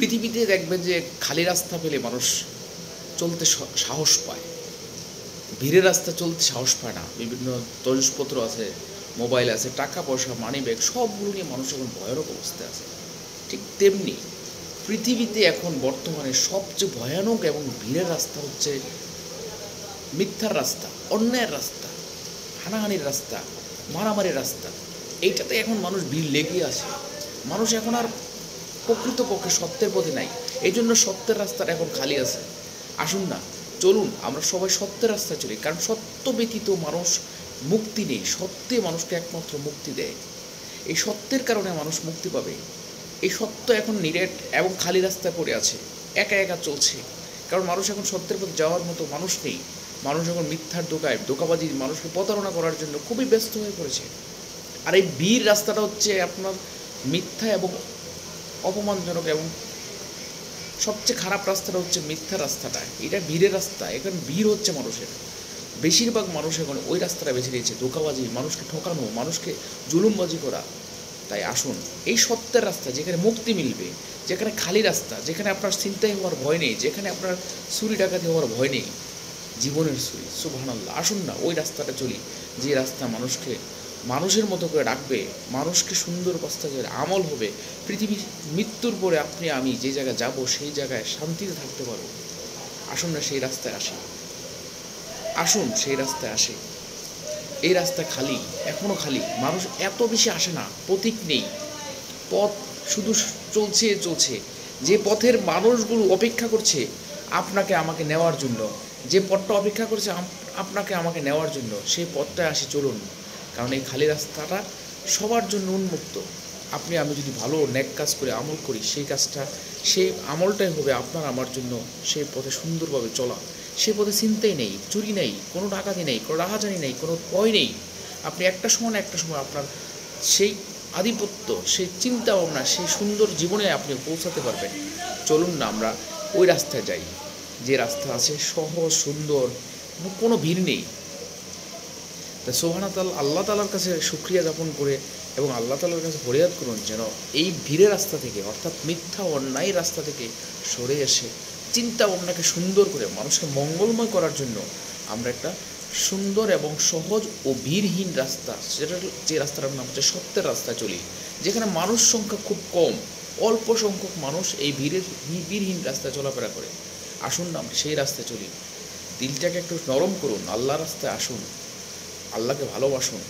পৃথিবীতে দেখবেন যে খালি রাস্তা পেলে মানুষ চলতে সাহস পায়, ভিড়ের রাস্তা চলতে সাহস পায় না। বিভিন্ন তৈজসপত্র আছে, মোবাইল আছে, টাকা পয়সা, মানি ব্যাগ সবগুলো নিয়ে মানুষ এখন ভয়ানক অবস্থায় আছে। ঠিক তেমনি পৃথিবীতে এখন বর্তমানে সবচেয়ে ভয়ানক এবং ভিড়ের রাস্তা হচ্ছে মিথ্যার রাস্তা, অন্যায়ের রাস্তা, হানাহানির রাস্তা, মারামারির রাস্তা। এইটাতে এখন মানুষ ভিড় লেগে আছে। মানুষ এখন আর প্রকৃতপক্ষে সত্যের পথে নাই, এই জন্য সত্যের রাস্তাটা এখন খালি আছে। আসুন না, চলুন আমরা সবাই সত্যের রাস্তায় চলি, কারণ সত্য ব্যতীত মানুষ মুক্তি নেই। সত্যে মানুষকে একমাত্র মুক্তি দেয়, এই সত্যের কারণে মানুষ মুক্তি পাবে। এই সত্য এখন নিরেট এবং খালি রাস্তায় পড়ে আছে, একা একা চলছে, কারণ মানুষ এখন সত্যের পথে যাওয়ার মতো মানুষ নেই। মানুষ এখন মিথ্যার ধোকাবাজি মানুষকে প্রতারণা করার জন্য খুবই ব্যস্ত হয়ে পড়েছে। আর এই বীর রাস্তাটা হচ্ছে আপনার মিথ্যা এবং অপমানজনক, এবং সবচেয়ে খারাপ রাস্তাটা হচ্ছে মিথ্যা রাস্তাটা। এটা বীরের রাস্তা, এখন বীর হচ্ছে মানুষের। বেশিরভাগ মানুষ এখন ওই রাস্তাটা বেছে নিয়েছে, ধোকাবাজি, মানুষকে ঠকানো, মানুষকে জুলুমবাজি করা। তাই আসুন এই সত্যের রাস্তা, যেখানে মুক্তি মিলবে, যেখানে খালি রাস্তা, যেখানে আপনার ছিনতাই হওয়ার ভয় নেই, যেখানে আপনার চুরি ডাকাতি হওয়ার ভয় নেই, জীবনের চুরি, সুবহানাল্লাহ। আসুন না ওই রাস্তাটা চলি, যে রাস্তা মানুষকে মানুষের মতো করে রাখবে, মানুষকে সুন্দর বাস্তবের আমল হবে। পৃথিবীর মৃত্যুর পরে আপনি আমি যে জায়গায় যাব, সেই জায়গায় শান্তিতে থাকতে পারব। আসুন না সেই রাস্তায় আসি, আসুন সেই রাস্তায় আসি। এই রাস্তা খালি, এখনও খালি, মানুষ এত বেশি আসে না, পথিক নেই, পথ শুধু চলছে চলছে। যে পথের মানুষগুলো অপেক্ষা করছে আপনাকে আমাকে নেওয়ার জন্য, যে পথটা অপেক্ষা করছে আপনাকে আমাকে নেওয়ার জন্য, সেই পথটায় আসি, চলুন। কারণ এই খালি রাস্তাটা সবার জন্য উন্মুক্ত। আপনি আমি যদি ভালো নেক কাজ করে আমল করি, সেই কাজটা, সেই আমলটাই হবে আপনার আমার জন্য সেই পথে সুন্দরভাবে চলা। সেই পথে চিন্তাই নেই, চুরি নেই, কোনো ডাকাতি নেই, কোনো রাহাজানি নেই, কোনো ভয় নেই। আপনি একটা সময় না একটা সময় আপনার সেই আধিপত্য, সেই চিন্তা ভাবনা, সেই সুন্দর জীবনে আপনি পৌঁছাতে পারবেন। চলুন না আমরা ওই রাস্তায় যাই, যে রাস্তা আছে সহজ, সুন্দর, কোনো ভিড় নেই। তা সুবহানাল্লাহ, আল্লাহ তাআলার কাছে শুকরিয়া জ্ঞাপন করে এবং আল্লাহ তাআলার কাছে ফরিয়াদ করুন যেন এই ভিড়ের রাস্তা থেকে, অর্থাৎ মিথ্যা অন্যায় রাস্তা থেকে সরে এসে চিন্তা ভাবনাকে সুন্দর করে মানুষকে মঙ্গলময় করার জন্য আমরা একটা সুন্দর এবং সহজ ও ভিড়হীন রাস্তা, সেটা যে রাস্তাটার নাম হচ্ছে সত্যের রাস্তায় চলি, যেখানে মানুষ সংখ্যা খুব কম, অল্প সংখ্যক মানুষ এই ভিড়হীন রাস্তায় চলাফেরা করে। আসুন না সেই রাস্তায় চলি, দিলটাকে একটু নরম করুন, আল্লাহর রাস্তায় আসুন, আল্লাহকে ভালোবাসুন,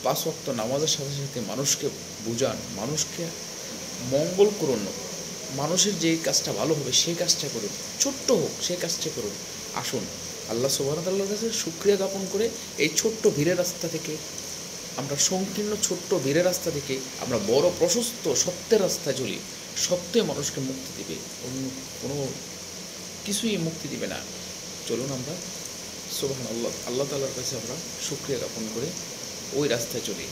5 ওয়াক্ত নামাজের সাথে সাথে মানুষকে বুঝান, মানুষকে মঙ্গল করুন, মানুষের যে কাজটা ভালো হবে সেই কাজটা করুন, ছোট্ট হোক সেই কাজটা করুন। আসুন আল্লাহ সুবহানাহু ওয়া তাআলার কাছে শুকরিয়া জ্ঞাপন করে এই ছোট্ট ভিড়ের রাস্তা থেকে, আমরা সংকীর্ণ ছোট্ট ভিড়ের রাস্তা থেকে আমরা বড় প্রশস্ত সত্যের রাস্তায় চলি। সত্যে মানুষকে মুক্তি দিবে, অন্য কোনো কিছুই মুক্তি দিবে না। চলুন আমরা সুবহানাল্লাহ, আল্লাহ তাআলার কাছে আমরা শুকরিয়া জ্ঞাপন করে ওই রাস্তায় চলি।